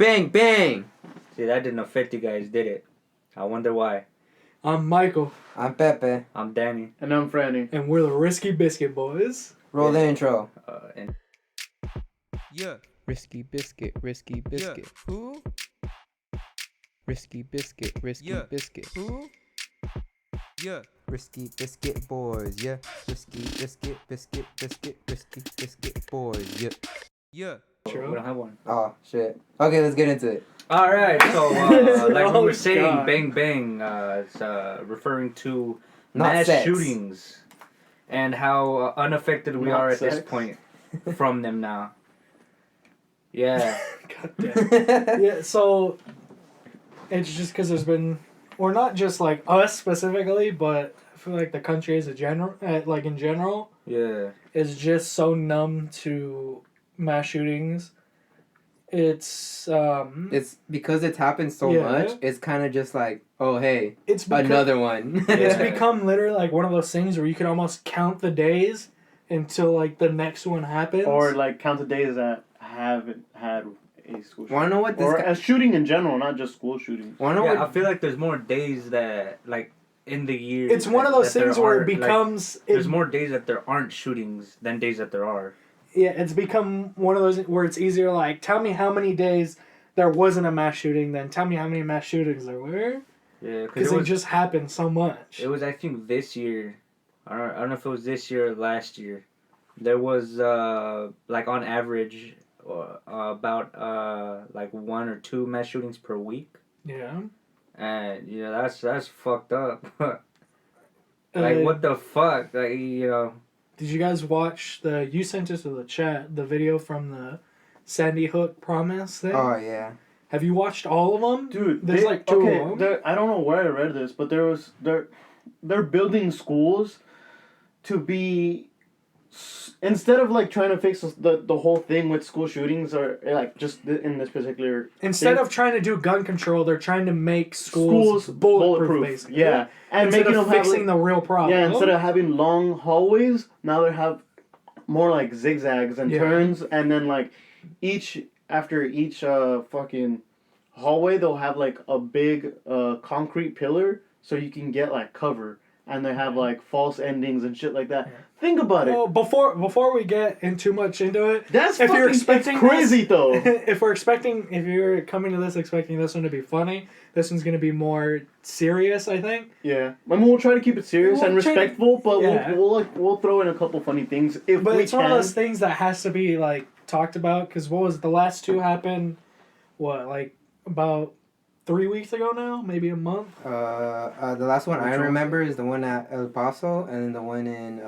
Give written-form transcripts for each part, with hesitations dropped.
Bang, bang. See, that didn't affect you guys, did it? I wonder why. I'm Michael. I'm Pepe. I'm Danny. And I'm Franny. And we're the Risky Biscuit Boys. Roll the intro. And Yeah. Risky Biscuit, Risky Biscuit. Yeah. Who? Risky Biscuit, Risky Yeah. Biscuit. Who? Yeah. Risky Biscuit Boys, yeah. Risky Biscuit, Biscuit, Biscuit, Risky Biscuit Boys, yeah. Yeah. we don't have one. Oh, shit. Okay, let's get into it. Alright, so like we Oh, were saying, God. bang bang, it's referring to Not mass sex. shootings and how unaffected we Not are at this sex. point from them now. Yeah. God damn. Yeah, so it's just because there's been, or not just like us specifically, but I feel like the country as a general, like in general, Yeah. is just so numb to mass shootings. It's It's because it's happened so Yeah. much, it's kind of just like, oh, hey, it's become, another one. it's Yeah. become literally like one of those things where you can almost count the days until like the next one happens. Or like count the days that haven't had a school shooting. Wanna know what this Or guy... a shooting in general, not just school shootings. Wanna know Yeah, I what... feel like there's more days that, like, in the year. it's one of those that there things where it are, like, becomes there's more days that there aren't shootings than days that there are. Yeah, it's become one of those where it's easier, like, tell me how many days there wasn't a mass shooting, then tell me how many mass shootings there were. Yeah, Because they just happened so much. It was, I think, this year. I don't know if it was this year or last year. There was, like, on average, about, like, 1 or 2 mass shootings per week. Yeah. And, you know, that's fucked up. Like, what the fuck? Like, you know. Did you guys watch you sent us to the chat, the video from the Sandy Hook Promise thing? Oh, yeah. Have you watched all of them? Dude, There's like 2 of them. I don't know where I read this, but they're building schools to be, instead of like trying to fix the whole thing with school shootings, or like just in this particular Instead thing, of trying to do gun control, they're trying to make schools bulletproof, basically. Yeah, and Instead making of them have, fixing the real problem. yeah, instead of having long hallways, now they have more like zigzags and Yeah. turns, and then like after each fucking hallway, they'll have like a big concrete pillar so you can get like cover, and they have like false endings and shit like that. Yeah. Think about it. Well, before we get too much into it, That's if you're fucking expecting it's crazy though. if you're coming to this expecting this one to be funny, this one's gonna be more serious, I think. Yeah, I mean we'll try to keep it serious We'll and try to- respectful, but yeah. we'll throw in a couple funny things if But we it's can. one of those things that has to be like talked about, because what was the last 2 happened? What, like about 3 weeks ago now? Maybe a month? The last one I Which one? remember is the one at El Paso, and then the one in,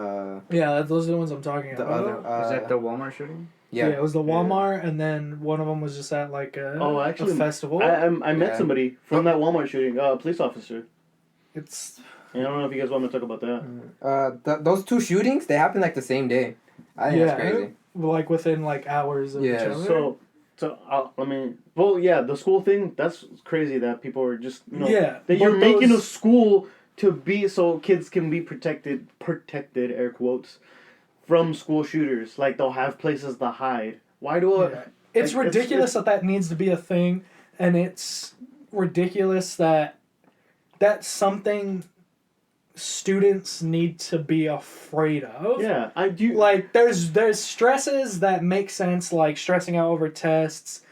Yeah, those are the ones I'm talking the about. other, Was that the Walmart shooting? Yeah, yeah. it was the Walmart, and then one of them was just at like a festival. I met Yeah. somebody from that Walmart shooting, a police officer. It's And I don't know if you guys want to talk about that. Those 2 shootings, they happened like the same day. I think that's crazy. like within like hours of each Yeah, other. The school thing, that's crazy that people are just, Yeah, that you're but making a those- school to be so kids can be protected, air quotes, from school shooters. Like they'll have places to hide. Why do I? Yeah. It's like, ridiculous that needs to be a thing, and it's ridiculous that that's something students need to be afraid of. Yeah, I do. Like there's stresses that make sense, like stressing out over tests,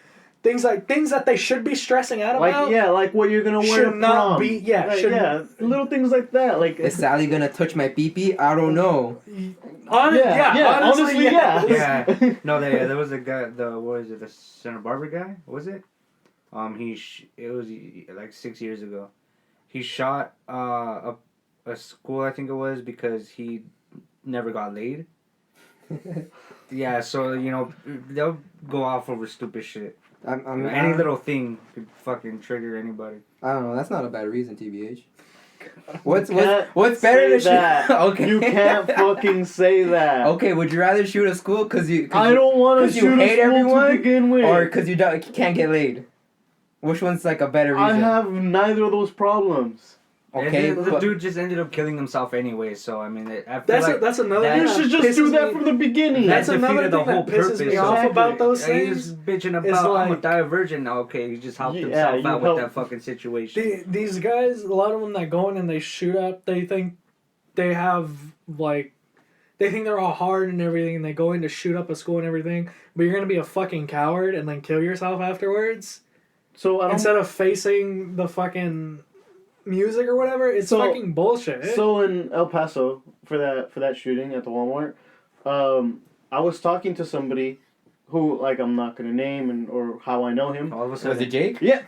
things that they should be stressing out about. like what you're gonna wear should to not prom. be- yeah, Like, shouldn't- yeah, little things like that. Like Is Sally gonna touch my pee-pee? I don't know. Honestly, yeah. Yeah. No, there was a guy. The Santa Barbara guy? Was it? It was like 6 years ago. He shot a school, I think it was, because he never got laid. Yeah, so they'll go off over stupid shit. Any little thing could fucking trigger anybody. I don't know. That's not a bad reason, TBH. What's can't better to say that. shoot? Okay. You can't fucking say that. Okay, would you rather shoot a school I don't want to 'cause you shoot a hate school everyone, to begin with. or because you can't get laid? Which one's like a better reason? I have neither of those problems. Okay, And the but dude just ended up killing himself anyway. So I mean, I feel That's like that's another. that- thing You that should just do pisses that me- from the beginning. That's that another defeated the thing that whole pisses me purpose. off Exactly. about those He's things. bitching is about I'm like- gonna die a virgin now. Okay, he just helped Yeah, himself you out with helped- that fucking situation. These guys, a lot of them that go in and they shoot up, they think they have like. They think they're all hard and everything, and they go in to shoot up a school and everything, but you're gonna be a fucking coward and then kill yourself afterwards So I don't. instead of facing the fucking music or whatever. It's So- fucking bullshit. So in El Paso for that shooting at the Walmart, I was talking to somebody who like I'm not gonna name or how I know him. All of a was sudden, it Jake? Yeah.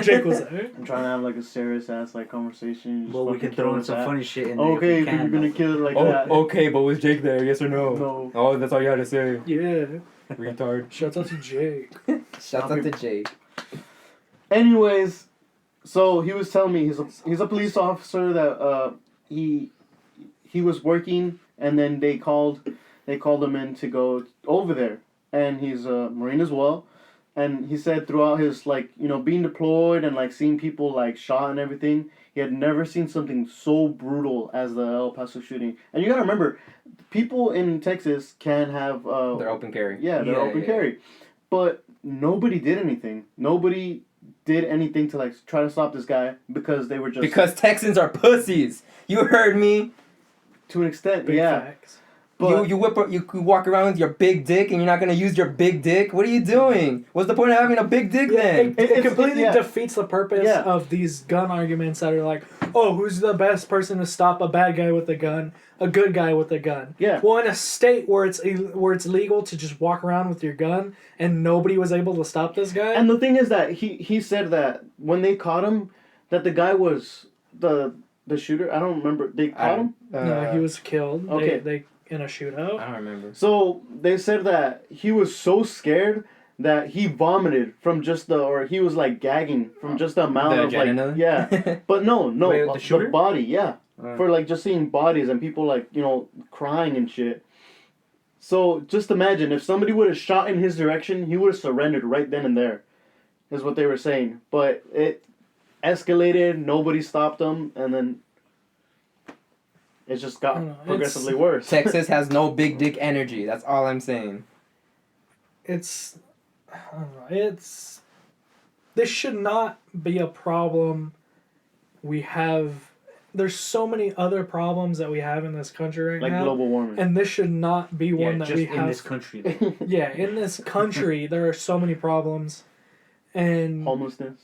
Jake was there. I'm trying to have like a serious ass like conversation. Just well, we fucking can throw in kill some that. funny shit in there. Okay, if if we you're can, gonna though. kill it like Oh, that. okay, but was Jake there? Yes or no? No. Oh, that's all you had to say. Yeah. Retard. Shouts out to Jake. Shout out to Jake. Anyways, so he was telling me he's a police officer that he was working and then they called him in to go over there, and he's a Marine as well, and he said throughout his being deployed and like seeing people like shot and everything, he had never seen something so brutal as the El Paso shooting. And you gotta remember, people in Texas can have They're open carry. yeah, they're open carry. But nobody did anything. Nobody did anything to like try to stop this guy because they were just Because Texans are pussies. You heard me. to an extent, Big yeah. facts. But you walk around with your big dick and you're not gonna use your big dick. What are you doing? What's the point of having a big dick Yeah, then? it It's- completely yeah. defeats the purpose Yeah. of these gun arguments that are like, oh, who's the best person to stop a bad guy with a gun, a good guy with a gun? Yeah. Well, in a state where it's legal to just walk around with your gun and nobody was able to stop this guy. and the thing is that he said that when they caught him, that the guy was the shooter. I don't remember. They caught him. no, he was killed. okay. They in a shootout. I don't remember. So they said that he was so scared that he vomited from just or he was like gagging from just the amount The of like adrenaline? yeah. But no, Wait, the the shooter? body, yeah. Uh. For like just seeing bodies and people like crying and shit. So just imagine if somebody would have shot in his direction, he would have surrendered right then and there. Is what they were saying, but it escalated. Nobody stopped him, and then it just got I don't know, progressively worse. Texas has no big dick energy. That's all I'm saying. It's, I don't know, this should not be a problem. There's so many other problems that we have in this country right Like now. global warming. And this should not be Yeah, one that just we in have. this country. Though. Yeah, in this country, there are so many problems. And Homelessness.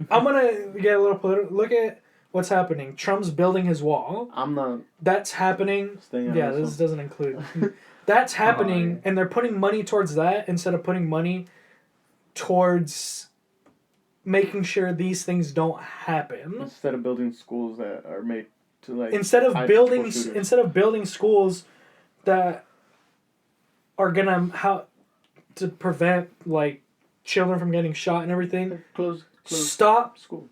I'm going to get a little political. Look at what's happening. Trump's building his wall. I'm not That's happening. staying on Yeah, this this doesn't include. That's happening, yeah. and they're putting money towards that instead of putting money towards making sure these things don't happen. instead of building schools that are made to like Instead of hide building, people shooters. instead of building schools that are gonna to prevent like children from getting shot and everything. close Stop school.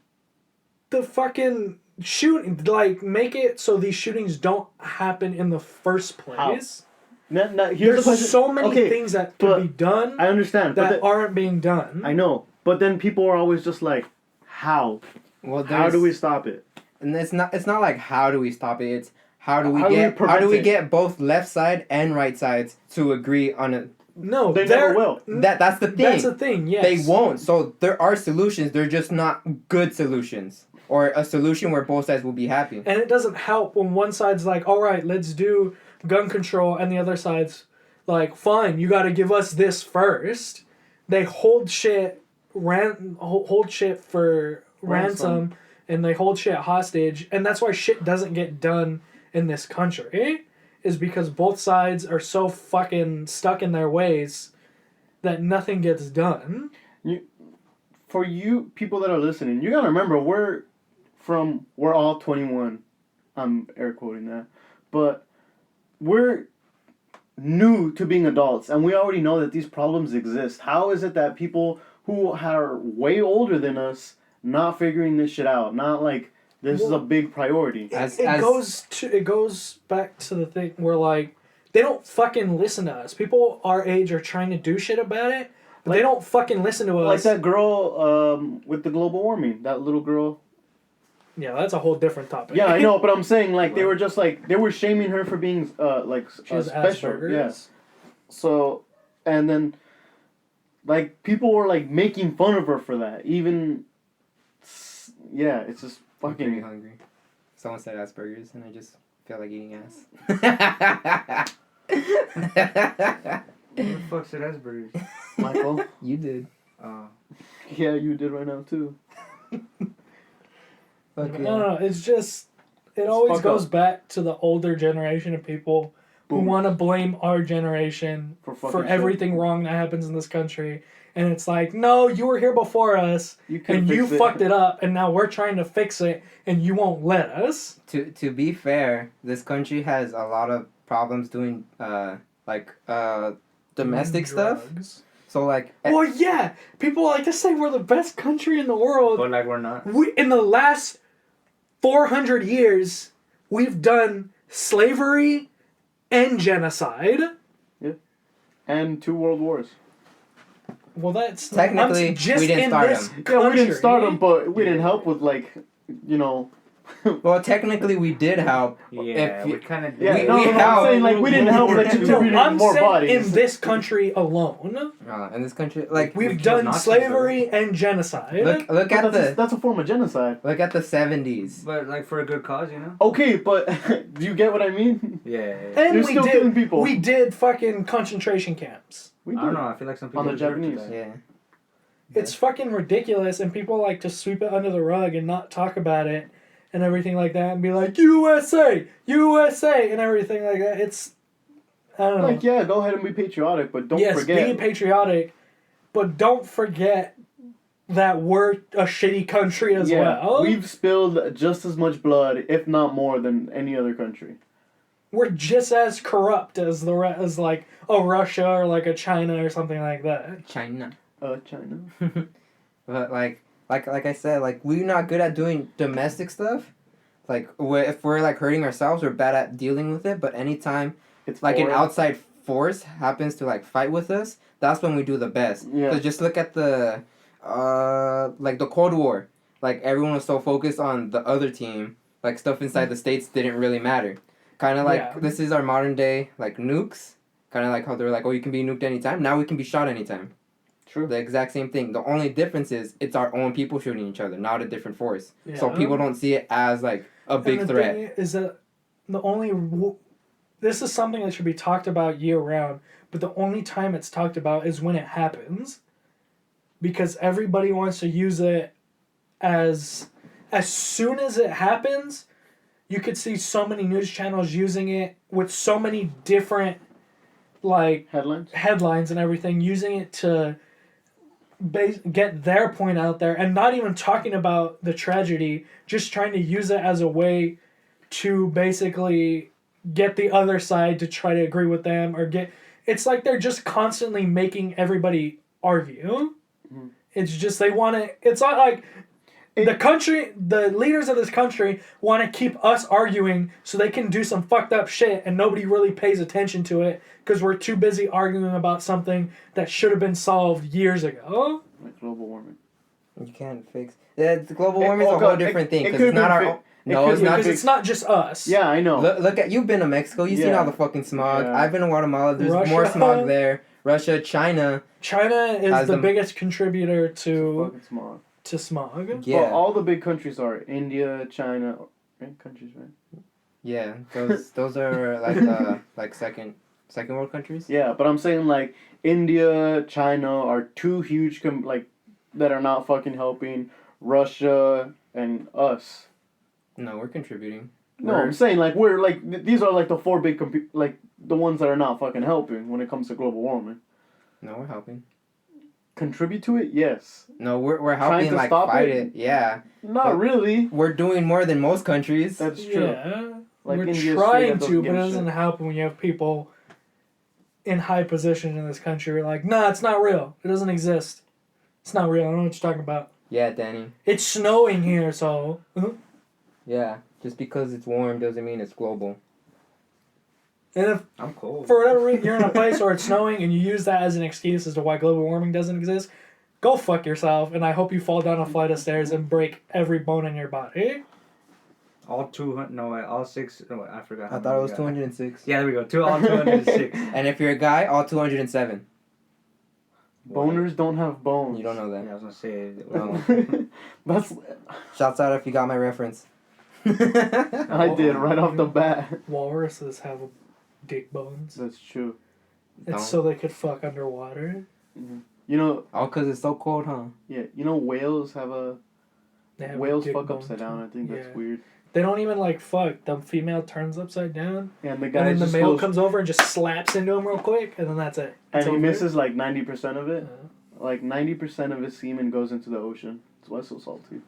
the fucking shooting. Like, make it so these shootings don't happen in the first place. Now, here's the There's question. so many Okay, things that but could be done I understand, that but aren't being done. I know, but then people are always just like, how? Well, How do we stop it? And it's not like how do we stop it. It's how do we How do we get prevent it? both left side and right sides to agree on a. No, They they're- never will. That's the thing. That's the thing. Yes, They won't. So there are solutions. They're just not good solutions, or a solution where both sides will be happy. And it doesn't help when one side's like, "All right, let's do gun control," and the other side's like, "Fine, you got to give us this first." They hold shit, hold shit for ransom, and they hold shit hostage, and that's why shit doesn't get done in this country. Is because both sides are so fucking stuck in their ways that nothing gets done. For you people that are listening, you gotta remember we're all 21. I'm air quoting that, but we're new to being adults, and we already know that these problems exist. How is it that people who are way older than us not figuring this shit out? Not like this is a big priority. It goes back to the thing where like they don't fucking listen to us. People our age are trying to do shit about it, But they don't fucking listen to Like us. that girl with the global warming. That little girl. Yeah, that's a whole different topic. Yeah, I know, but I'm saying like they were just like they were shaming her for being like She has special. Asperger's. Yeah. So, and then like people were like making fun of her for that. Even yeah, it's just I'm pretty fucking. hungry. Someone said Asperger's, and I just feel like eating ass. Who the fuck said Asperger's? Michael. You did. Yeah, you did right now too. Fuck I don't know. It's just it It's always fucked goes up. back to the older generation of people who Boomers. want to blame our generation For fucking for shit. everything wrong that happens in this country. And it's like, no, you were here before us, You could've and you fixed it. fucked it up, and now we're trying to fix it, and you won't let us. To be fair, this country has a lot of problems doing domestic stuff. Drugs. So like Well, yeah, people like to say we're the best country in the world. But like we're not. We in the last 400 years, we've done slavery and genocide. And 2 world wars. Well, that's Technically, I'm just we didn't in start this them. Yeah, we didn't start country. them, but we didn't help with like, you know. well, technically we did help. Yeah, If we you- kind of. Yeah, We- no, we no, helped. I'm saying like we didn't help, but you No, needed I'm more saying bodies. in this country alone, In this country, like we've killed done Nazis, slavery and genocide. look But at that's a form of genocide. look at the 70s. But like for a good cause, you know. Okay, but do you get what I mean? Yeah. And You're we still killing did people. we did fucking concentration camps. We I don't know. I feel like some people On the deserve to Japanese. die. Yeah. It's fucking ridiculous, and people like to sweep it under the rug and not talk about it and everything like that, and be like USA, USA, and everything like that. It's I don't know. Like, yeah, go ahead and be patriotic, but don't yes, forget. be patriotic, but don't forget that we're a shitty country as well. We've spilled just as much blood, if not more, than any other country. We're just as corrupt as as like a Russia or like a China or something like that. China. China. But like I said, like we're not good at doing domestic stuff. Like if we're like hurting ourselves, we're bad at dealing with it. But anytime It's like an foreign. outside force happens to like fight with us, that's when we do the best. Yeah. 'Cause just look at the like the Cold War. Like everyone was so focused on the other team, like stuff inside the states didn't really matter. Kind of like Yeah. this is our modern day like nukes. Kind of like how they're like, oh, you can be nuked anytime. Now we can be shot anytime. True. The exact same thing. The only difference is it's our own people shooting each other, not a different force. So Yeah. people don't see it as like a big And the threat. thing is that the only this is something that should be talked about year round, but the only time it's talked about is when it happens, because everybody wants to use it as soon as it happens. You could see so many news channels using it with so many different like Headlines? headlines and everything, using it to get their point out there, and not even talking about the tragedy, just trying to use it as a way to basically get the other side to try to agree with them or get it's like they're just constantly making everybody argue. Mm-hmm. It's just they want to it's not like the leaders of this country want to keep us arguing so they can do some fucked up shit, and nobody really pays attention to it because we're too busy arguing about something that should have been solved years ago. Like global warming. You can't fix. Yeah, the global warming is a whole different thing it because it's could've not been our. fi- Own, it no, could've it's been not. Because it's not just us. Yeah, I know. Look at you've been to Mexico. You've seen Yeah. all the fucking smog. Yeah. I've been to Guatemala. There's more Russia. smog there. Russia, China. China is Has the them- biggest contributor to Fucking small. smog. Yeah, Well, all the big countries are India, China, right? Countries, right? yeah. Those are like like second world countries. Yeah, but I'm saying like India, China are 2 huge that are not fucking helping. Russia and us. No, we're contributing. No, I'm saying like we're like these are like the 4 big like the ones that are not fucking helping when it comes to global warming. No, we're helping. Contribute to it, yes. No, we're Trying helping to like stop fight it? it. Yeah, Not But- really. we're doing more than most countries. That's true. Yeah. Like We're India trying straight up to, but doesn't it give a doesn't shit. help when you have people in high positions in this country who are like, nah, it's not real. It doesn't exist. It's not real. I don't know what you're talking about. Yeah, Danny. It's snowing here, so Yeah, just because it's warm doesn't mean it's global. And if I'm cold. for whatever reason you're in a place where it's snowing and you use that as an excuse as to why global warming doesn't exist, go fuck yourself. And I hope you fall down a flight of stairs and break every bone in your body. All 200. No, wait, all 6. No, wait, I forgot. I thought it was 206. Yeah, there we go. All 206. And if you're a guy, all 207. Boners don't have bones. You don't know Yeah, I that. was gonna say. No. That's Shouts out if you got my reference. I did right off the bat. Walruses have dick bones. That's true. Don't. It's so they could fuck underwater. You know, Oh, because it's so cold, huh? yeah. You know, whales have a They have whales dick fuck bone upside too. down. I think that's Yeah. weird. They don't even like fuck. The female turns upside down, And the guy and then the just male goes, comes over and just slaps into him real quick, and then that's it. and It's he over. misses like 90% of it. Uh, Like 90% of his semen goes into the ocean. That's why it's so salty.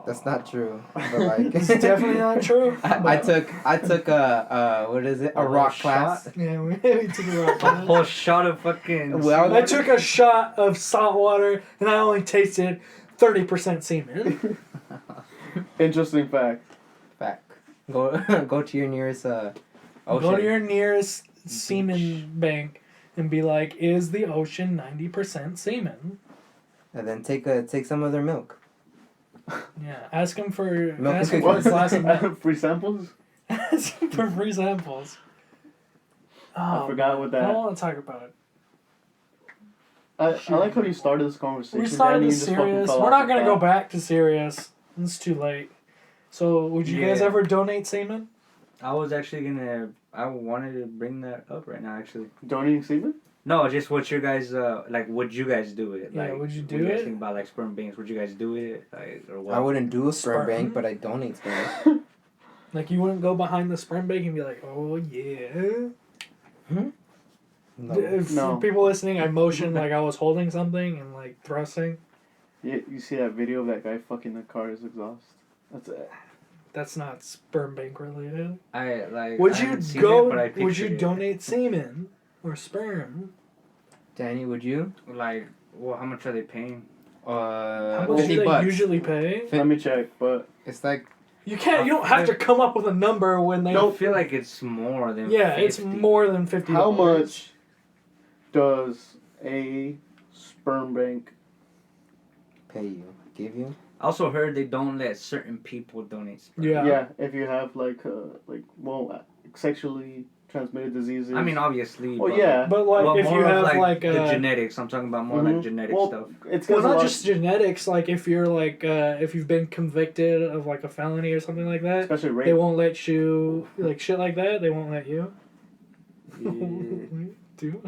That's not true. But like, It's definitely not true. I took a what is it? A rock class. Yeah, we took a rock A class. whole shot of fucking. Well, I took a shot of salt water and I only tasted 30% semen. Interesting fact. Fact. Go go to your nearest ocean. Go to your nearest semen bank and be like, "Is the ocean 90% semen?" And then take some of their milk. Yeah, ask them for Milk ask and them for a glass of milk. Free samples? Ask them for free samples. I forgot what I that. don't want to talk about it. I like how you started this conversation. We started Danny, you this just fucking serious. fell We're off not the gonna go path. back to serious. It's too late. So, would you guys Yeah. ever donate semen? I was actually gonna. I wanted to bring that up right now, actually. Donating semen? No, just what your guys like. Would you guys do it? Yeah, Like, would you what do you guys it? think about like sperm banks? Would you guys do it? Like, or what? I wouldn't do a sperm Sperm? bank, but I donate sperm. Like, you wouldn't go behind the sperm bank and be like, "Oh yeah." No. If No. for people listening, I motioned like I was holding something and like thrusting. You see that video of that guy fucking the car's exhaust? That's it. That's not sperm bank related. I like. Would I you haven't seen go? It, but I Would you pictured it. donate semen or sperm? Danny, would you? Like, well, how much are they paying? How much do $50 they bucks. usually pay? Let me check, but It's like You can't. You don't have to come up with a number when they. I feel like it's more than. Yeah, 50. it's more than $50. how much does a sperm bank? pay you, give you. I also heard they don't let certain people donate sperm. Yeah. Yeah, if you have sexually transmitted diseases. I mean, obviously. Well, but, yeah. But like, but if more you of, have like the genetics, I'm talking about more like Mhm. genetic well, stuff. It's well, because not just genetics. Like, if you're like, if you've been convicted of like a felony or something like that, especially rape. they won't let you like shit like that. They won't let you. Yeah. Do.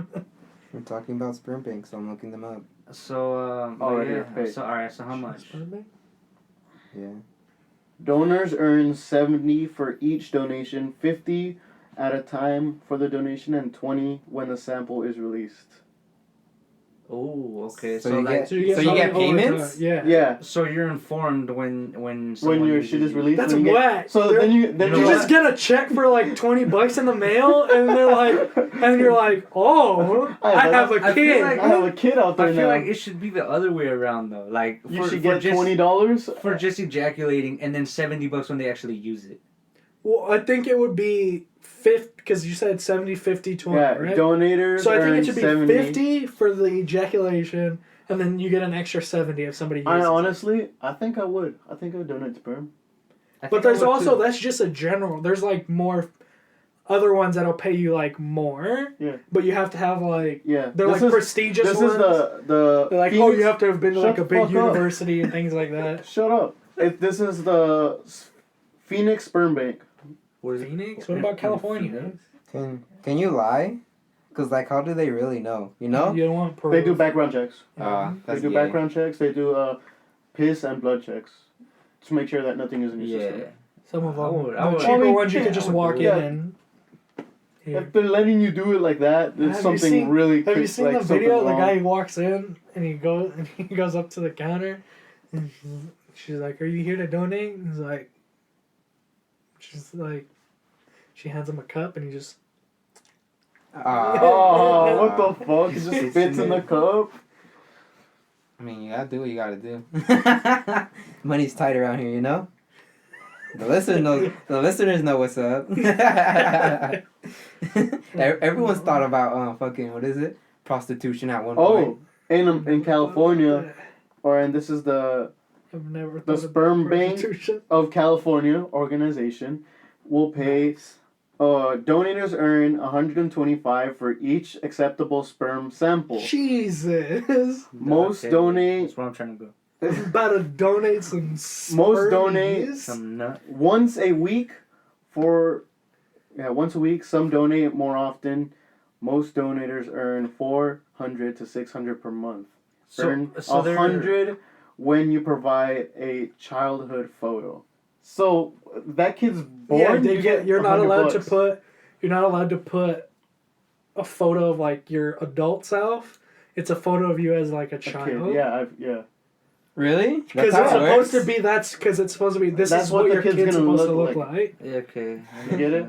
We're talking about sperm banks, so I'm looking them up. So, Oh, right yeah. here, pay. So, alright. So how much? Sperm bank? Yeah. Donors earn 70 for each donation, 50 at a time for the donation, and 20 when the sample is released. Oh, okay. So So, you like, get- So you get, So you get money over payments? time. Yeah. Yeah, so you're informed when when someone your uses shit is you. released. That's when you get- whack. So They're- then you You know You what? just get a check for like $20 in the mail, and they're like, and you're like, oh, I have a I feel kid. like- I have a kid out there I feel now. like it should be the other way around though. Like You for, should for get just, $20 for just ejaculating, and then $70 when they actually use it. Well, I think it would be 50 because you said 70, 50, 20, Yeah, right? donators So I think earn it should be 70. 50 for the ejaculation, and then you get an extra 70 if somebody uses I it. honestly, I think I would. I think I would donate sperm. I think But I there's would, also, too. that's just a general. There's like more other ones that'll pay you like more. Yeah. But you have to have like, Yeah. they're This like is- prestigious This ones. is the They're like, oh, Phoenix- you have to have been to Shut like a the big fuck up. university and things like that. Shut up. This is the Phoenix Sperm Bank. What is it? Phoenix? What about California? Can you lie? Cause like, how do they really know? You know? You don't want proof. They do background checks. They That's do gay. background checks. They do piss and blood checks to make sure that nothing is in your Yeah. system. Some of I them. would- the I would- cheaper I mean, ones you yeah, could just I would walk do in it. and. Here. If they're letting you do it like that, there's Have you something seen- really. Have you seen like, the video? something The guy wrong. walks in and he goes up to the counter, and she's like, "Are you here to donate?" And he's like, she hands him a cup, and he just. Oh, what the fuck? It just It's spits in in the there. cup. I mean, you gotta do what you gotta do. Money's tight around here, you know. The listeners know what's up. Everyone's thought about fucking what is it? Prostitution at one Oh, point. in California, and this is the I've never The thought sperm about bank prostitution. of California organization will pay. Donators earn 125 for each acceptable sperm sample. Jesus. Most donate. That's where I'm trying to go. I'm about to donate some Most donate spermies. Some nut. once a week once a week. Some donate more often. Most donators earn 400 to 600 per month. Earn they're- 100 when you provide a childhood photo. So that kid's born. Yeah, they you get. You're not 100 allowed bucks. to put. You're not allowed to put a photo of like your adult self. It's a photo of you as like a A child. kid. Yeah, yeah. Really? Because That's it's how it supposed works? to be. That's because it's supposed to be. This That's is what what the your kid's kid's gonna supposed to look look like. Yeah, okay. You get it?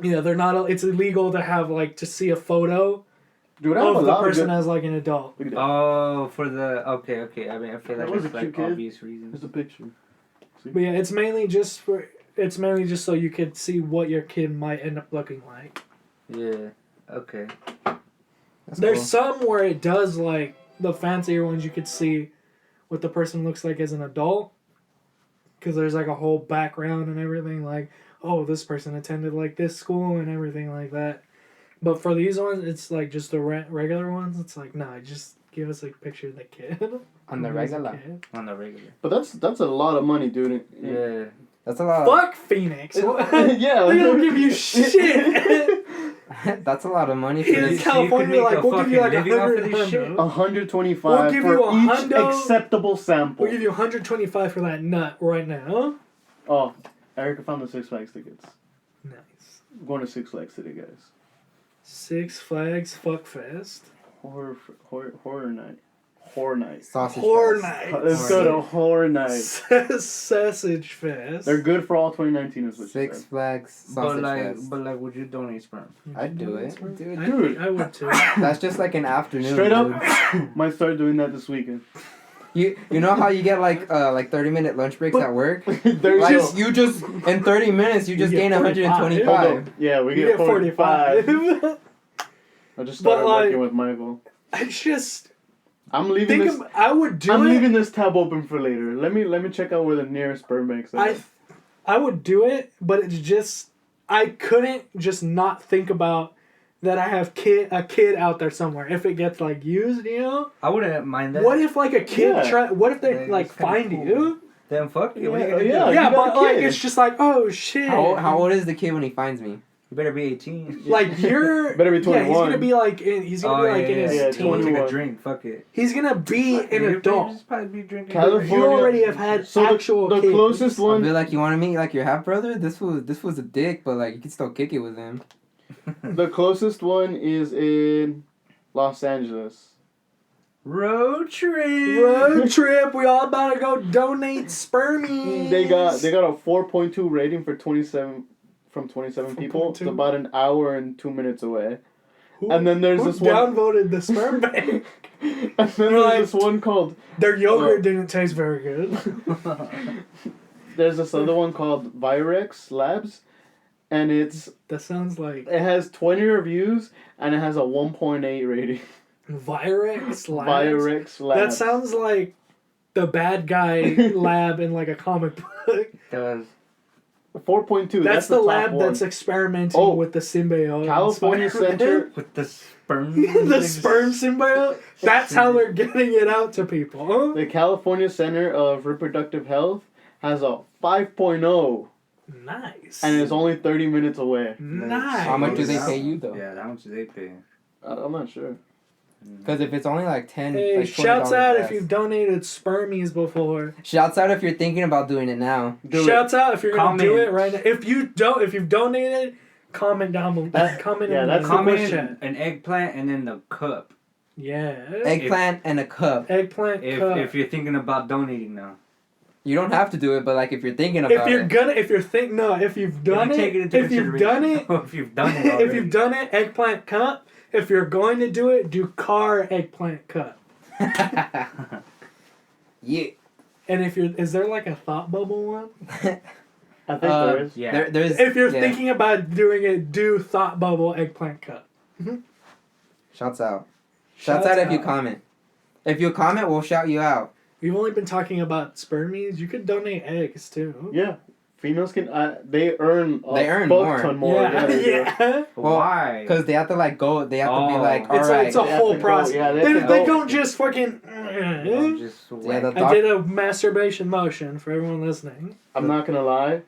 Yeah, they're not. It's illegal to have like to see a photo Dude, I have a of the lot person of good... as like an adult. Look at that. Oh, for the okay. I mean, I feel That like was it's a cute like kid. obvious reasons. Here's a picture. But yeah, it's mainly just for. It's mainly just so you could see what your kid might end up looking like. Yeah. Okay. That's There's cool. some where it does like the fancier ones. You could see what the person looks like as an adult, because there's like a whole background and everything. Like, oh, this person attended like this school and everything like that. But for these ones, it's like just the regular ones. It's like, nah, just give us a picture of the kid. On the Who is a regular. kid. On the regular. But that's a lot of money, dude. Yeah. That's a lot. Fuck Phoenix. Yeah. They don't give you shit. That's a lot of money for Here in this. California, make like, a we'll give you like fucking living off of this 100. shit? 125 We'll give for you a each hundo. acceptable sample. We'll give you 125 for that nut right now. Oh, Erica found the Six Flags tickets. Nice. I'm going to Six Flags today, guys. Six Flags Fuck Fest. Horror night. Horror night. Sausage Horror fest. night. Let's go to horror night. Sausage Fest. They're good for all 2019 is what she Six said. Flags Sausage Fest. But like, would you donate sperm? I'd do it. Dude, Dude. I would too. that's just like an afternoon. Straight dude. up, might start doing that this weekend. You know how you get like 30-minute lunch breaks at work? There's Like just you just in 30 minutes you just You gain get 45. 125. yeah, we You get get 45. 45. I just started But, like, working with Michael. It's just I'm leaving this. I would do I'm it. leaving this tab open for later. Let me check out where the nearest sperm banks are. I would do it, but it's just I couldn't just not think about that I have a kid out there somewhere. If it gets like used, you know. I wouldn't mind that. What if like a kid Yeah. What if they Then like it's kinda find cool. you? Then fuck you. What are you Yeah, gonna yeah. do? Yeah, you got but a like kid. it's just like oh shit. How old is the kid when he finds me? You better be 18. Like you're Better be Yeah, he's 21. gonna be like in. He's gonna be like in his yeah, Someone teens. take 21. a drink. Fuck it. He's gonna be an You're adult. just probably be drinking. California- You already have had So actual the kids. closest I'll one. be like, you want to meet like your half brother? This was a dick, but like you can still kick it with him. The closest one is in Los Angeles. Road trip. Road trip. We all about to go donate spermies. They got a 4.2 rating for 27 people. It's 4.2? about an hour and 2 minutes away. Who- And then there's who this one. downvoted the sperm bank. And then They're there's like- this one called. Their yogurt Oh. didn't taste very good. There's this other one called Virex Labs, and it That sounds like has 20 reviews and it has a 1.8 rating. Virex Labs. Virex Labs. That sounds like the bad guy lab in like a comic book. Does 4.2. That's the top lab one. that's experimenting Oh. with the symbiote. in California Spider-Man. Center. with the sperm. The sperm symbiote. That's how they're getting it out to people. The California Center of Reproductive Health has a 5.0 Nice. and it's only 30 minutes away. Nice. How much do they pay you though? Yeah, how much do they pay? I'm not sure. Because if it's only like 10, Hey, like shouts $20 out less. if you've donated spermies before. Shouts out if you're thinking about doing it now. Shouts out if you're gonna do Comment. it right now. If you've donated, comment down below. Comment yeah, in that's the the comment Comment chat. an eggplant and then the cup. Yeah. Eggplant and a cup. Eggplant cup. If you're thinking about donating now. You don't have to do it, but like if you're thinking about if you're it. gonna, if you've done Take it, into if you've done it, if you've done it already. if you've done it, eggplant cup. If you're going to do it, do car eggplant cup. Yeah. And is there like a thought bubble one? I think there is. Yeah. There's If you're yeah. thinking about doing it, do thought bubble eggplant cup. Shouts out. Shouts out if you comment. If you comment, we'll shout you out. We've only been talking about spermies. You could donate eggs too. Yeah. Females can. They earn. They earn fuck more. ton more. Yeah, they do. yeah. Well, Why? Because they have to like go. They have to be Oh. like, all right. It's a They have whole to go- process. yeah, they they have to go. don't just fucking. Just Yeah, the I did a masturbation motion for everyone listening. I'm not gonna lie.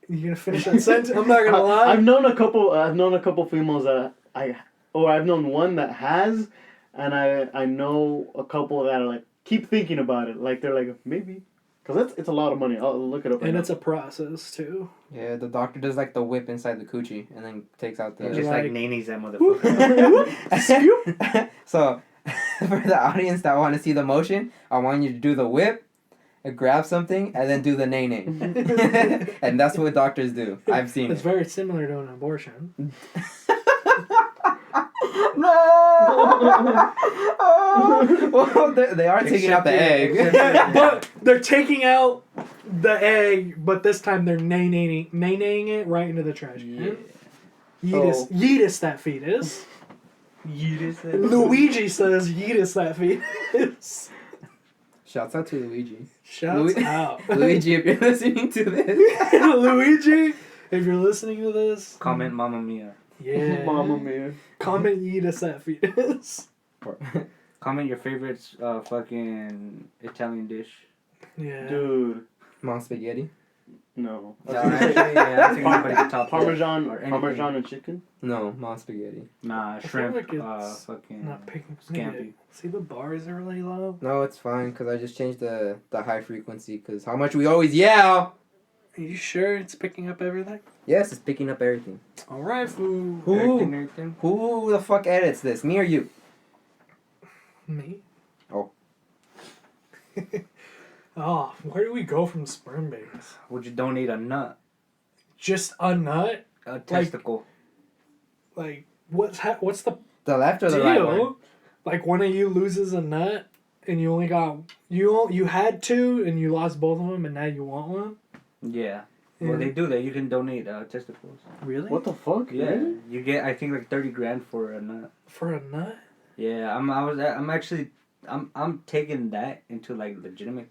You gonna finish that sentence? I'm not gonna lie. I've known a couple females that I've known one that has, and I know a couple that are like keep thinking about it. Like they're like maybe, cause it's a lot of money. I'll look it up. Right And now. it's a process too. Yeah, the doctor does like the whip inside the coochie and then takes out the. Just Like- like Nani's that motherfucker. So, for the audience that want to see the motion, I want you to do the whip, grab something, and then do the nay. And that's what doctors do. I've seen It's it. very similar to an abortion. No! Oh, well, they are taking out the egg. But they're taking out the egg, but this time they're nay-naying it right into the trash can. Oh. Yeetus that fetus. Luigi says yeetus that fetus. Shouts out to Luigi. Shouts out. Luigi, if you're listening to this. Luigi, if you're listening to this, Comment Mamma Mia. yeah. Mamma mia. Comment yeetus that fetus. Comment your favorite fucking Italian dish. Yeah. Dude, Mom spaghetti? no. No, actually, yeah, I think anybody could top that. Parmesan, Or anything. Parmesan and chicken. No, mom spaghetti. Nah, feel shrimp. like it's Fucking. Not picking. Scampi. See, the bars are really low. No, it's fine because I just changed the high frequency because how much we always yell. Are you sure it's picking up everything? Yes, it's picking up everything. All right, fool. Everything. Who the fuck edits this? Me or you? Me. Oh. Oh, where do we go from sperm babies? Would you donate a nut? Just a nut? A testicle. Like, what's the The left or the right one? deal? Like, one of you loses a nut, and you only got you had two, and you lost both of them, and now you want one. Yeah. Well, they do that. You can donate testicles. Really? What the fuck? Yeah. Really? You get, I think, like 30 grand for a nut. For a nut? Yeah. I'm taking that into like legitimate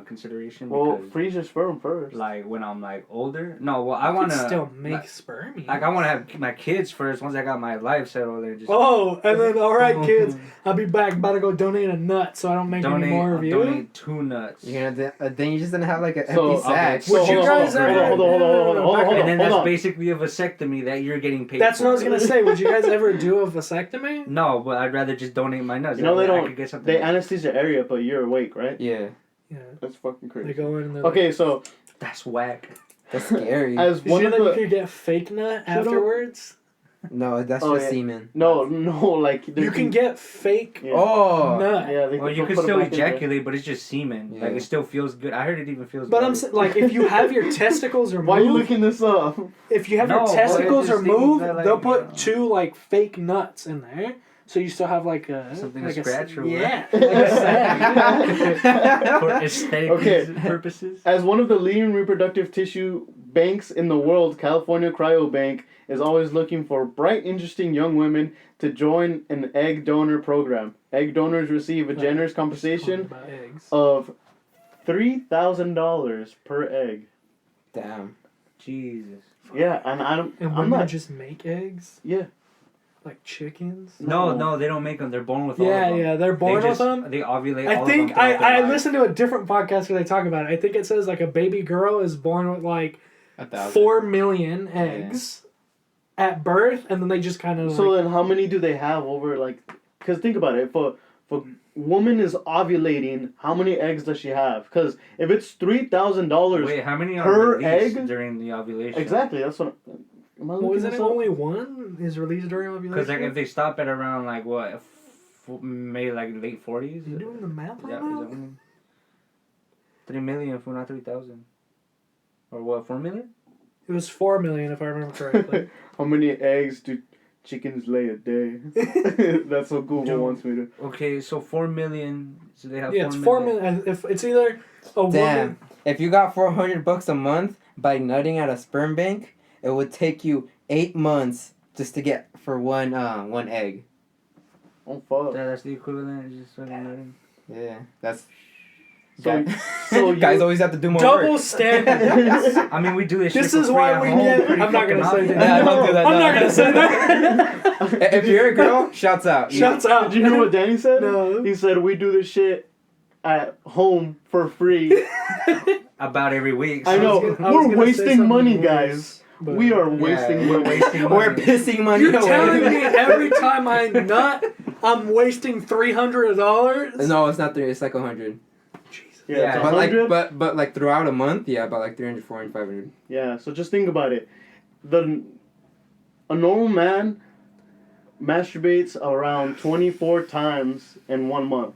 consideration Well, because freeze your sperm first. like when I'm like older. No, well I You want could to still make spermie. like I want to have my kids first. Once I got my life settled, there just Oh, and then all right, kids, I'll be back. About to go donate a nut, so I don't make any more of you. donate 2 nuts. You're gonna then you just gonna have like an So, empty sack. So Would you hold on, guys ever- hold on, hold on, hold on, hold on, hold on, And then hold that's on. basically a vasectomy that you're getting paid. That's for. what I was gonna say. Would you guys ever do a vasectomy? No, but I'd rather just donate my nuts. You know That they way I don't. could get something They else. anesthesia area, but you're awake, right? Yeah, Yeah. That's fucking They crazy. go in and they're Okay, so That's whack. that's scary. as Did one you of know that the you could get fake nut Shut up. afterwards? No, that's Oh, just yeah. semen. no, like You can get fake Yeah. Oh, nut. Yeah, they Well, you put can it still back in there. ejaculate, but it's just semen. Yeah. Like it still feels good. I heard it even feels. But better. I'm saying, like, if you have your testicles removed, Why are you looking this up? if you have No, your well, testicles it just seems removed, that, like, they'll you put know. 2 like fake nuts in there, so you still have like a Something like to scratch or what? yeah, like a sack. for aesthetic Okay. purposes. As one of the leading reproductive tissue banks in the world, California Cryobank is always looking for bright, interesting young women to join an egg donor program. Egg donors receive a generous compensation About eggs. of $3,000 per egg. damn. Jesus. Yeah, and And I'm women not. just make eggs Yeah. like chickens. No, they don't make them. They're born with all of Yeah, them. yeah, they're born they with just, them. They ovulate. I all think of them throughout their I life. listened to a different podcast where they talk about it. I think it says like a baby girl is born with like 1,000. 4 million eggs at birth, and then they just kind of So then, how many do they have over like? Because think about it. If a woman is ovulating, how many eggs does she have? Because if it's $3,000 Wait, how many per are released egg? during the ovulation? Exactly. That's what. Am I looking wasn't this it up? only one is released during ovulation? Because like if they stop at around like what, maybe like late 40s. you doing the math Is right that now? what I mean? 3 million for not 3,000. Or what? 4 million? It was 4 million if I remember correctly. How many eggs do chickens lay a day? That's what Google Dude. wants me to. Okay, so 4 million. So they have. Yeah, it's 4 million. If it's either a Damn. woman. if you got $400 a month by nutting at a sperm bank, it would take you 8 months just to get for one egg. Oh fuck. That's the equivalent. It's just fucking nothing. Yeah, that's. So, guy- so guys you, always have to do more Double work. standards. I mean, we do this. This shit is for why free we at home. get. Pretty I'm not gonna fucking say obvious. that. Yeah, don't do that. I'm no. not gonna say that. If you're a girl, shouts out. Shouts out. did you hear what Danny said? No. He said we do this shit at home for free. About every week. I know. I was We're gonna say wasting something money, worse, guys. but- We are Yeah, wasting we're money. wasting money. We're pissing money You're away. telling me every time I nut, I'm wasting $300? No, it's not 3. It's like 100. Jesus. Yeah, Yeah, it's But like, 100. but like throughout a month, yeah, about like 300, 400, 500. Yeah, so just think about it. A normal man masturbates around 24 times in 1 month.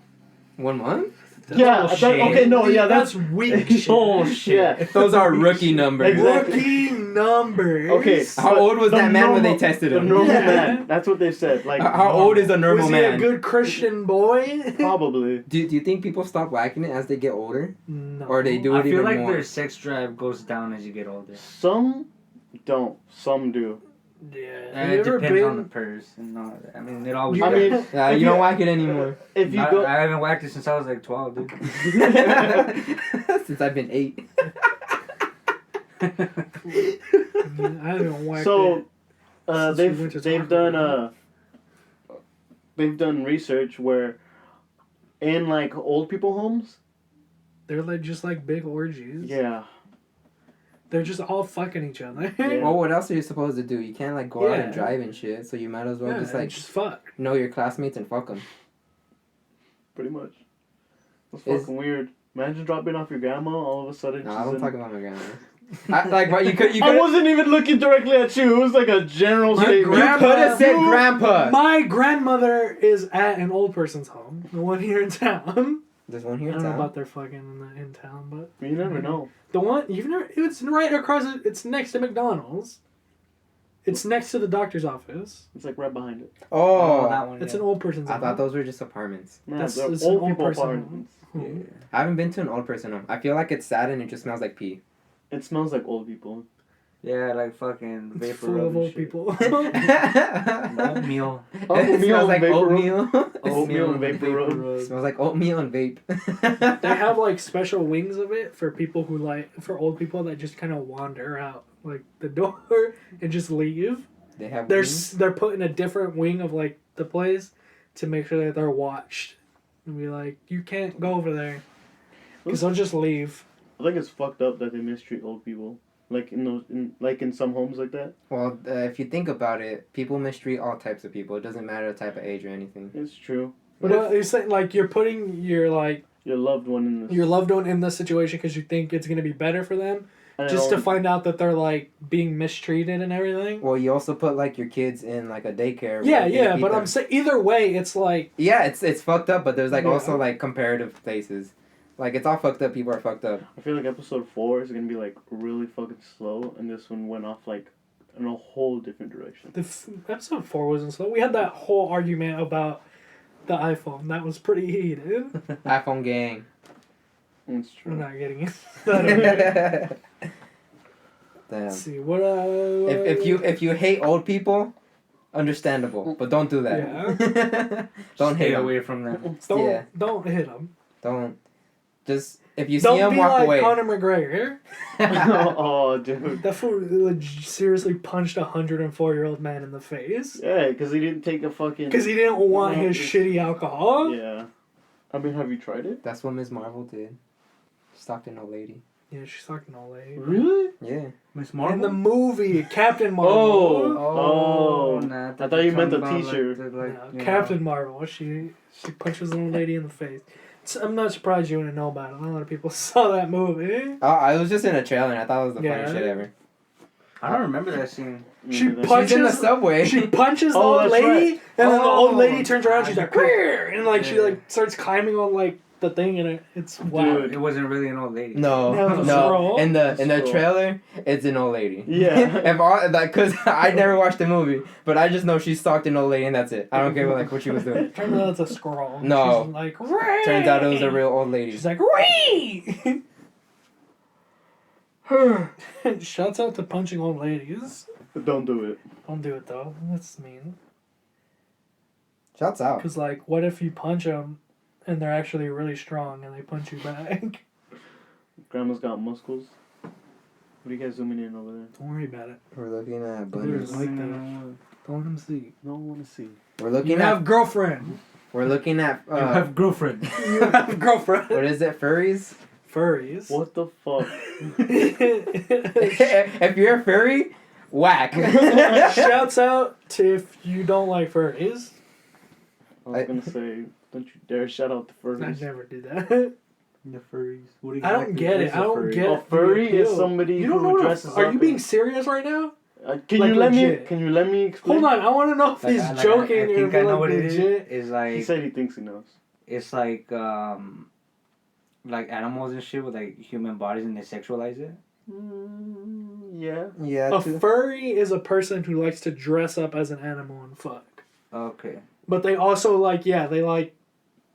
1 month? Yeah, bullshit. okay, no, yeah, That's that's weak shit. Bullshit. yeah. Those are rookie numbers. Exactly. Rookie numbers. Okay, How but old was the that man when they normal- tested The him? normal Yeah. man. That's what they said. Like, How old is a normal Was he man? a good Christian boy? probably. Do you think people stop whacking it as they get older? No. Or they do I it feel even like more? their sex drive goes down as you get older. Some don't. Some do. Yeah. And Have you it ever depends on the been? purse and all that. I mean, it always. I does. mean, Yeah, if you don't whack it anymore. if you I, go, I haven't whacked it since I was like 12, dude. Since I've been 8. I haven't whacked so it. Since we went to they've Taco done Bell. they've done research where in like old people homes, They're like just like big orgies. yeah, They're just all fucking each other. Yeah. Well, what else are you supposed to do? You can't like go out and Yeah. drive and shit. So you might as well Yeah, just like just fuck. know your classmates and fuck them. pretty much. That's Is- fucking weird. Imagine dropping off your grandma all of a sudden. No, she's I don't in- talk about my grandma. Like, but you could. I wasn't even looking directly at you. It was like a general My statement. You grandma- could have said You- grandpa. My grandmother is at an old person's home, the one here in town. There's one I here in don't know town. about their fucking in town, but You never know. the one you've never. It's right across. It's next to McDonald's. It's next to the doctor's office. It's like right behind it. Oh, that one. It's yeah. an old person's I home. thought those were just apartments. No, That's they're it's an old old people person apartments. home. I haven't been to an old person home. I feel like it's sad and it just smells like pee. It smells like old people. Yeah, like fucking It's vapor full rub of and old shit. people. Oatmeal. It Oatmeal smells like vapor rub. oatmeal. Oatmeal and vapor rub. It smells like oatmeal and vape. They have like special wings of it for people who for old people that just kind of wander out like the door and just leave. They have. They're put in a different wing of like the place to make sure that they're watched and be like, you can't go over there because they'll just leave. I think it's fucked up that they mistreat old people. Like in some homes like that. Well, if you think about it, people mistreat all types of people. It doesn't matter the type of age or anything. It's true. But But if it's like you're putting your loved one in this, your loved one in this situation because you think it's gonna be better for them, and just to it'll- find out that they're like being mistreated and everything. Well, you also put like your kids in like a daycare. Yeah, where they yeah, keep but them. I'm saying either way, it's like Yeah, it's fucked up, but there's like Yeah. also like comparative places. Like it's all fucked up. People are fucked up. I feel like episode 4 is gonna be like really fucking slow, and this one went off like in a whole different direction. episode 4 wasn't slow. We had that whole argument about the iPhone. That was pretty heated. iPhone gang. It's We're true. not getting it. Damn. Let's see what. If you hate old people, understandable, but don't do that. Yeah. Don't Stay hate them. away from them. Don't hit him. Don't. Just if you see Don't him, be walk like away. Conor McGregor. Oh, dude. That fool seriously punched a 104-year-old man in the face Yeah, because he didn't take a fucking. because he didn't want No, his it's- shitty alcohol. Yeah. I mean, have you tried it? That's what Ms. Marvel did. Stalked an old lady. Yeah, she's talking all lady. Really? Yeah. Miss In Marvel? the movie Captain Marvel. Oh. Nah, I thought you meant the talking about, t-shirt. Like, No, you know. Captain Marvel. She punches an old lady in the face. I'm not surprised you wouldn't know about it. Not a lot of people saw that movie. Oh, I was just in a trailer and I thought it was the Yeah. funniest shit ever. I don't remember that scene. She Maybe that's- punched- She's in the Punches- subway. She punches the Oh, old that's lady, right. and then the old Oh. lady turns around. She's like, "Queer!" and like she Yeah. like starts climbing on like the thing, and it's wow. Dude. It wasn't really an old lady. No, That was a no. scroll. In the Scroll. trailer, it's an old lady. Yeah. If all like, cause I never watched the movie, but I just know she stalked an old lady and that's it. I don't care like what she was doing. Turns out it's a scroll. No. She's like, "Ray!" Turns out it was a real old lady. She's like, "Ray!" Shouts out to punching old ladies. But don't do it. Don't do it though. That's mean. Shouts out. Because, like, what if you punch them and they're actually really strong and they punch you back? Grandma's got muscles. What are you guys zooming in over there? Don't worry about it. We're looking at There's bunnies. like that. Don't let them see. No one want to see. We're You looking have at. girlfriend. We're looking at. You have girlfriend. You have girlfriend. What is it? Furries. Furries. What the fuck? If you're a furry, whack. Shouts out to if you don't like furries. I was gonna say, don't you dare shout out the I furries. never do that. The furries. What do you I don't get it. I don't get A the furry is appeal. somebody You don't know who what dresses Are up you being in- serious right now? Can Like, you let legit. me? Can you let me explain? Hold on, I want to know if he's joking I or think if I know like what it is. legit. It's He like said he thinks he knows. it's like animals and shit with like human bodies and they sexualize it. Yeah. Yeah. A furry is a person who likes to dress up as an animal and fuck. Okay. But they also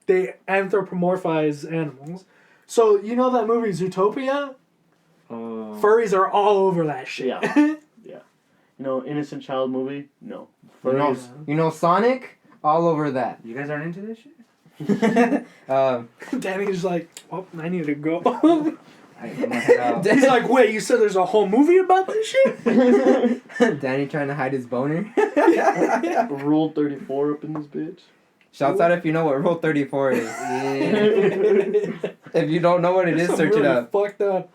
they anthropomorphize animals. So you know that movie Zootopia? Furries are all over that shit. Yeah. You know, Innocent Child movie? No. Furries. You know Sonic? All over that. You guys aren't into this shit? Danny's like, oh, I need to go. He's like, wait, you said there's a whole movie about this shit? Danny trying to hide his boner. Rule 34 up in this bitch. Shouts out if you know what Rule 34 is. If you don't know what it is, Some search really it up. fucked up.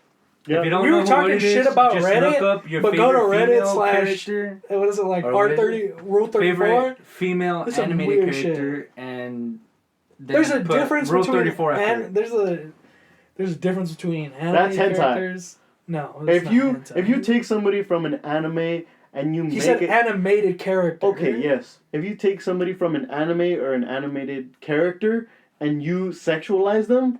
Yeah. If you don't We know were what talking it shit is, about just Reddit, look up your but go to favorite Reddit female slash- character, What is it like? Or what is R30, Rule 34? favorite female That's some animated weird shit. character, and then There's a put difference Rule between 34 after it. there's a difference between That's anime hentai. characters. No, it's not hentai. if you take somebody from an anime and you he make said it animated character. okay, yes. If you take somebody from an anime or an animated character and you sexualize them,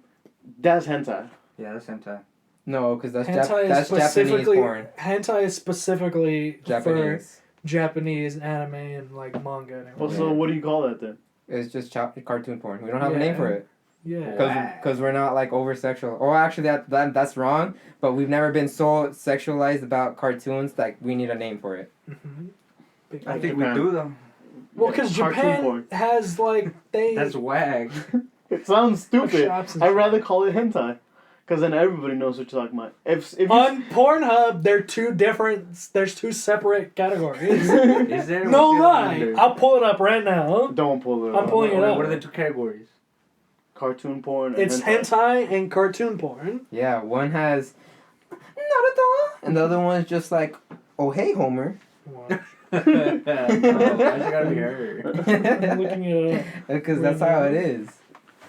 that's hentai. Yeah, that's hentai. No, because that's, Hentai that's is Japanese specifically porn. hentai is specifically for Japanese. Japanese anime and like manga and Well, everything. so what do you call that then? It's just cartoon porn. We don't have a name for it. Yeah. Because we're not like over sexual. Or actually, that's wrong. But we've never been so sexualized about cartoons that we need a name for it. Mm-hmm. I think Japan. we do though. Well, because Cartoon Japan porn. has like they That's wag. It sounds stupid. shops and I'd shit. rather call it hentai. Because then everybody knows what you're talking about. If you, on Pornhub, there's two separate categories. Is there? No What's the other lie, one? I'll pull it up right now. don't pull it I'm up. pulling it What- up. What are the two categories? Cartoon porn and It's hentai and cartoon porn. Yeah, one has not at all, and the other one's just like, oh hey Homer. No, why is it gotta be her? I'm looking it up. Because that's how it is.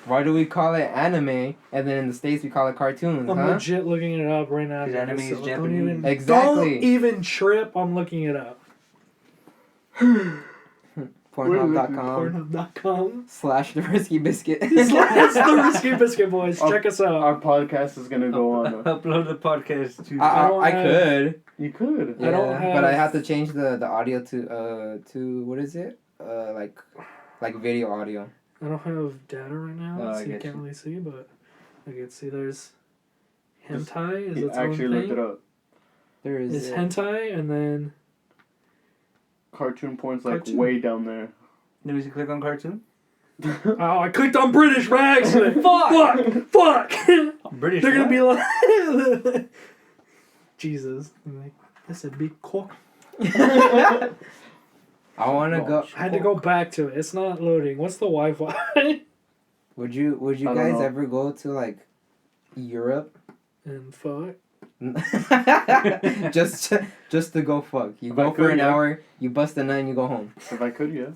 Why do we call it anime, and then in the States we call it cartoons, I'm huh? legit looking it up right now. 'Cause anime is Don't Japanese. even, Exactly. Don't even trip. I'm looking it up. Pornhub.com Pornhub.com. / the Risky Biscuit. It's the Risky Biscuit Boys. Check us out. Our podcast is gonna go on. Upload the podcast to. I have- could. You could. I don't Yeah, but I have- have to change the audio to what is it? Like video audio. I don't have data right now, Oh, I so you get can't you. really see, but I can see there's hentai is He its own actually looked thing. it up. There is It's hentai, and then Cartoon porn's like Cartoon. way down there. Let me click on cartoon. oh, I clicked on British by accident. Fuck! British. They're gonna what? be like, Jesus, I'm like, that's a big cock. I want to go. I had to go back to it. It's not loading. What's the Wi-Fi? Would you I don't guys know. ever go to like Europe? and fuck. just to go fuck. You If go I for could, an yeah. hour, you bust a nut, and you go home. If I could, yeah.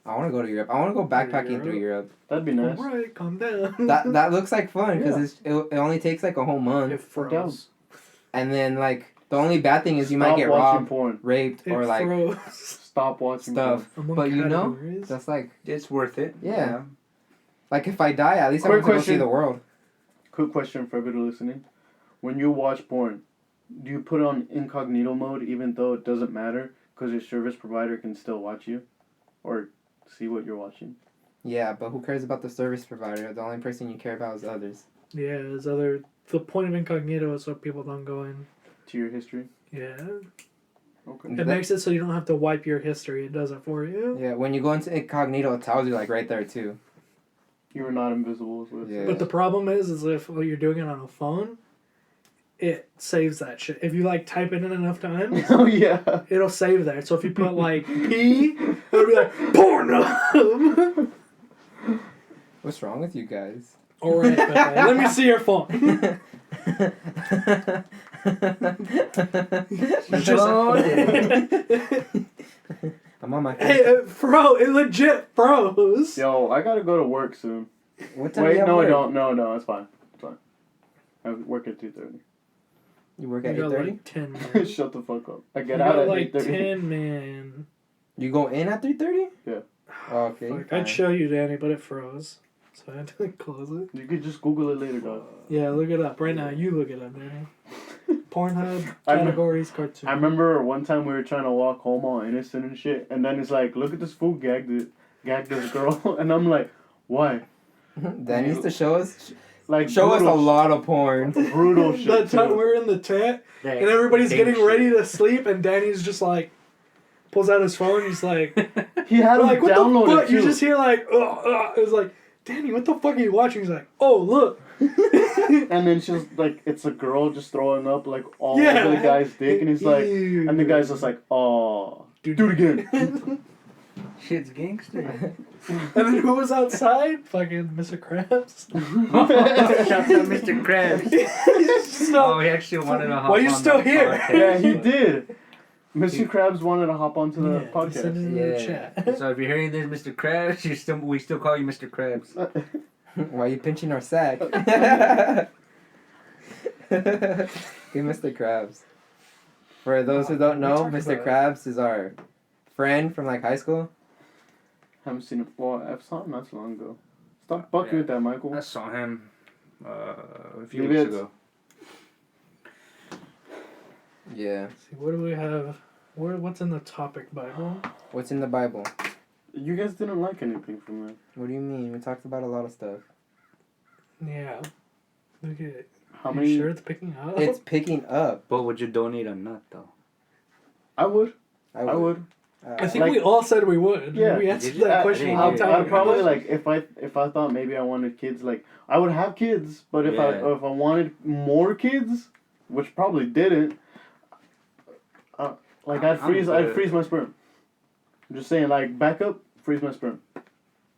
I want to go to Europe. I want to go backpacking through Europe. That'd be nice. Alright, calm down. That looks like fun because Yeah. it only takes like a whole month, It froze. and then like the only bad thing is you might Stop get watching robbed, porn. raped, It or like froze. Stop watching stuff. Among But you know, categories. that's like It's worth it. Yeah. like if I die, at least I Quick want to go see question. the world. Quick question for everybody listening. When you watch porn, do you put it on incognito mode even though it doesn't matter because your service provider can still watch you or see what you're watching? Yeah, but who cares about the service provider? The only person you care about is others. Yeah, the point of incognito is so people don't go in. to your history. Yeah. Okay. It makes it so you don't have to wipe your history. It does it for you. Yeah, when you go into incognito, it tells you like right there too. You were not invisible. Is what it Yeah. says. But the problem is if you're doing it on a phone, it saves that shit. If you like type it in enough times, Oh yeah. it'll save there. So if you put like P, it'll be like Pornhub. What's wrong with you guys? All right, Pepe, let me see your phone. I'm on my phone. Hey, it legit froze. Yo, I gotta go to work soon. What time do you Wait, have no, I work? don't. No, it's fine. It's fine. I work at 2:30. You work You at got 8:30? like 10 man. Shut the fuck up. I You get out got at like 8:30. 10 man. You go in at 3:30? Yeah. Okay. Fuck, fine. I'd show you, Danny, but it froze. So I had to close it. You could just Google it later, dog. Yeah, look it up. Right now, you look it up, Danny. Pornhub, I rem- categories, cartoon. I remember one time we were trying to walk home all innocent and shit, and then it's like, look at this fool gag this girl, and I'm like, why? That needs to show us Like show us a brutal lot of porn. brutal shit. That time too. we're in the tent, and everybody's getting ready to sleep, and Danny's just like, pulls out his phone, he's like, He had we're him like, what the downloaded fuck? You too. just hear like, it was like, Danny, what the fuck are you watching? He's like, oh, look. And then she's like, it's a girl just throwing up like all Yeah. over the guy's dick, and he's like, Ew. and the guy's just like, oh, do it again. Shit's gangster. And then who was outside? Fucking Mr. Krabs. Shouts out Mr. Krabs. Oh, he actually wanted to hop Why you on still the here? podcast. Yeah, he did. Mr. Krabs wanted to hop onto the Send it podcast. in the Yeah. chat. So if you're hearing this, Mr. Krabs, we still call you Mr. Krabs. Why are you pinching our sack? Give Mr. Krabs. For those who don't know, talked Mr. about Krabs is our friend from like high school. Haven't seen him. Well, I saw him not so long ago. Stop fucking Yeah. with that, Michael. I saw him a few Maybe weeks it's- ago. Yeah. See, what do we have? What's in the topic Bible? What's in the Bible? You guys didn't like anything from that. What do you mean? We talked about a lot of stuff. Yeah. Look at it. How You many? sure it's picking up? It's picking up. But would you donate or not, though? I would. I would. I think Like- we all said we would. Yeah. We answered Did you? that I question a didn't long hear time it. ago. I'd probably like if I thought maybe I wanted kids, like I would have kids, but if Yeah. I wanted more kids, which probably didn't, like I'd I'm good. freeze my sperm. I'm just saying, like backup, freeze my sperm.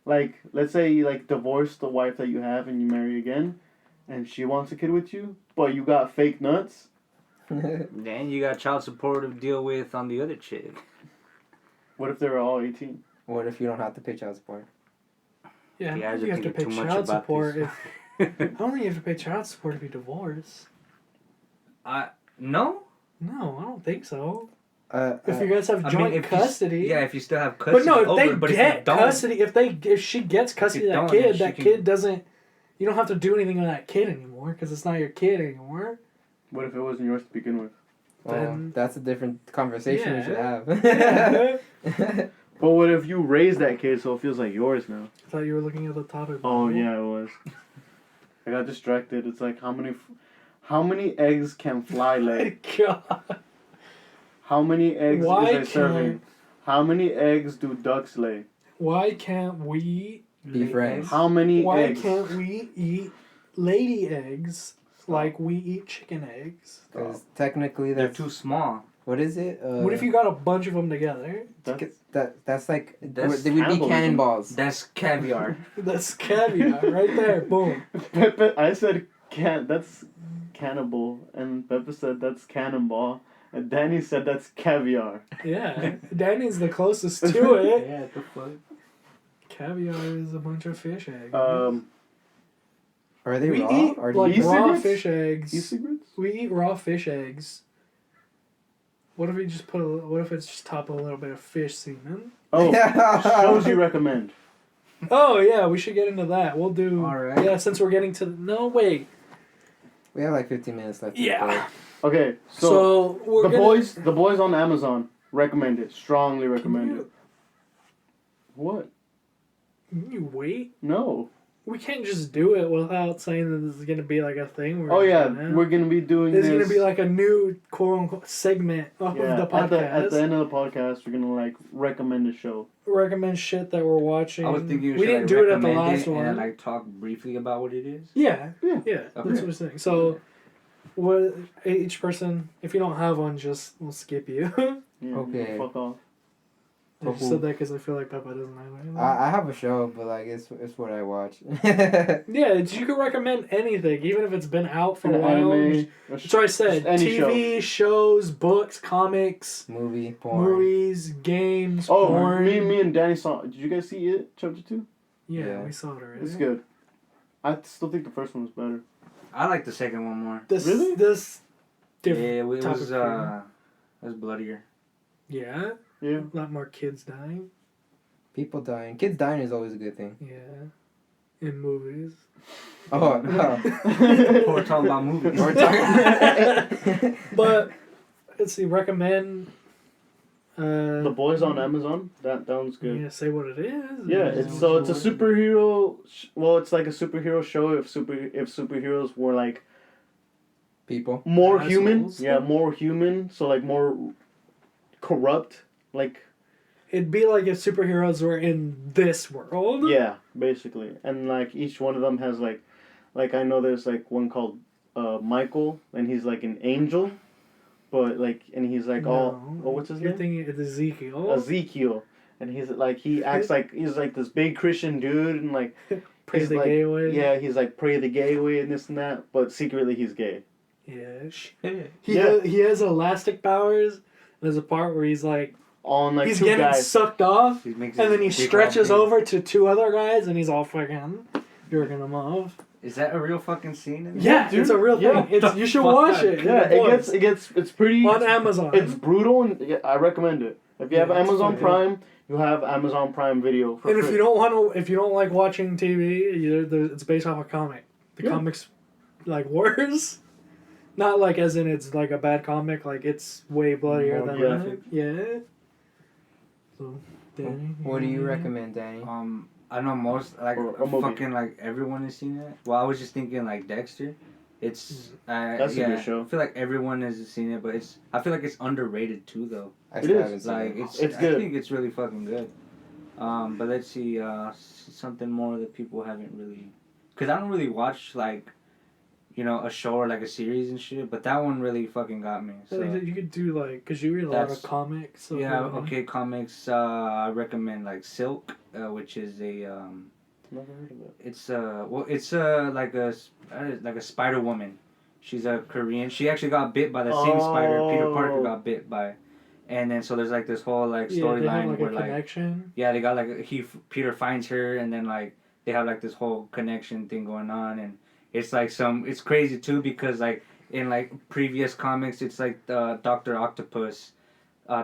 Like let's say you like divorce the wife that you have and you marry again, and she wants a kid with you, but you got fake nuts. Then you got child support to deal with on the other chick. What if they were all 18? What if you don't have to pay child support? Yeah, You I guys don't think you are have to pay thinking too much child about support. this. I don't think you have to pay child support if you divorce. No? No, I don't think so. Uh, If you guys have I joint mean, if custody. yeah, if you still have But custody. no, if over, they but get if you don't, custody, if she gets custody you of that don't, then kid, she that can- kid doesn't. You don't have to do anything with that kid anymore because it's not your kid anymore. What if it wasn't yours to begin with? well, then- that's a different conversation we should Yeah. have. Yeah. But what if you raise that kid so it feels like yours now? I thought you were looking at the topic. Oh Bible. yeah, it was. I got distracted. It's like how many eggs can fly lay? God. How many eggs Why is I serving? How many eggs do ducks lay? Why can't we? Be friends. How many Why eggs? can't we eat lady eggs like we eat chicken eggs? Because technically they're that's too small. what is it? What if you got a bunch of them together? That's like That's they would be cannibalism. cannonballs. That's caviar. That's caviar right there. Boom. Pepe, I said that's cannibal, and Pepe said that's cannonball, and Danny said that's caviar. Yeah, Danny's the closest to it. Yeah, what the fuck? Caviar is a bunch of fish eggs. Are they we raw eat or do like you raw e-cigarettes? fish eggs. E-cigarettes? We eat raw fish eggs. What if we just what if it's just top a little bit of fish semen? Oh, shows you recommend. Oh yeah, we should get into that. We'll do. All right. Yeah, since we're getting to no wait. We have like 15 minutes left. to Yeah. record. Okay, so So we're the gonna, the boys on Amazon recommend it. Strongly recommend Can it. What? you wait? No. we can't just do it without saying that this is gonna be like a thing. Oh yeah, doing. we're gonna be doing There's this. gonna be like a new quote unquote segment of yeah, the podcast. at the end of the podcast, we're gonna like recommend a show. Recommend shit that we're watching. I was thinking we didn't do it at the last one. and like talk briefly about what it is. Yeah. Yeah. That's Okay. what I'm saying. So, what each person, if you don't have one, we'll skip you. Yeah, Okay. Fuck off. I just said that because I feel like Papa doesn't have anything. I have a show, but like it's what I watch. Yeah, you can recommend anything, even if it's been out for a while. Anime, That's what I said. just any TV, shows, books, comics, Movie, porn. movies, games, Oh, porn. me and Danny saw. Did you guys see it? Chapter 2. Yeah, Yeah. we saw it already. It's good. I still think the first one was better. I like the second one more. This, Really? This. Yeah, Different it type was of it was bloodier. Yeah, Yeah. a lot more kids dying. People dying. Kids dying is always a good thing. Yeah, in movies. Oh, no. We're talking about movies. We're talking. But let's see. Recommend. The Boys on Amazon. That one's good. Yeah, say what it is. Yeah, it's a superhero. Well, it's like a superhero show. If superheroes were like People. more Assholes. human, yeah, more human. So like more corrupt, like It'd be like if superheroes were in this world. yeah, basically. And like each one of them has like I know there's like one called Michael, and he's like an angel, but like and he's like what's his You're name? thinking it's Ezekiel. Ezekiel, and he's like he acts like he's like this big Christian dude, and like Pray he's the like, gay way. yeah, he's like pray the gay way and this and that, but secretly he's gay. Yeah. Shit. He has elastic powers. There's a part where he's like On like he's two getting guys. sucked off, He makes and then he his dick stretches all big. over to two other guys, and he's all fucking jerking them off. Is that a real fucking scene? In there? Yeah, dude. it's a real Yeah. thing. It's you should Fuck. watch it. Yeah, Boys. it's pretty on Amazon. It's brutal, and yeah, I recommend it. If you have Yeah, it's Amazon fucking- Prime, you have Amazon Prime Video for And free. if you don't like watching TV, it's based off a comic. The Yeah. comic's like worse. Not like as in it's like a bad comic. Like it's way bloodier More than graphic. that. Yeah. So, Danny, What do you got anything? recommend, Danny? I know most like Or a movie. fucking like everyone has seen it. Well, I was just thinking like Dexter. It's That's a yeah, good show. I feel like everyone has seen it, but I feel like it's underrated too though. I It still is. haven't seen Like it. It's I good. think it's really fucking good. But let's see something more that people haven't really, because I don't really watch like, you know, a show or like a series and shit. But that one really fucking got me. So You could do like because you read a lot of That's- comics. So yeah, okay, comics. I recommend like Silk, which is a Never heard of it. it's like a Spider Woman. She's a Korean. She actually got bit by the same spider Peter Parker Oh. got bit by, and then so there's like this whole like Yeah, they have storyline like where a like connection. yeah they got like Peter finds her and then like they have like this whole connection thing going on, and it's like it's crazy too because like in like previous comics it's like Dr. Octopus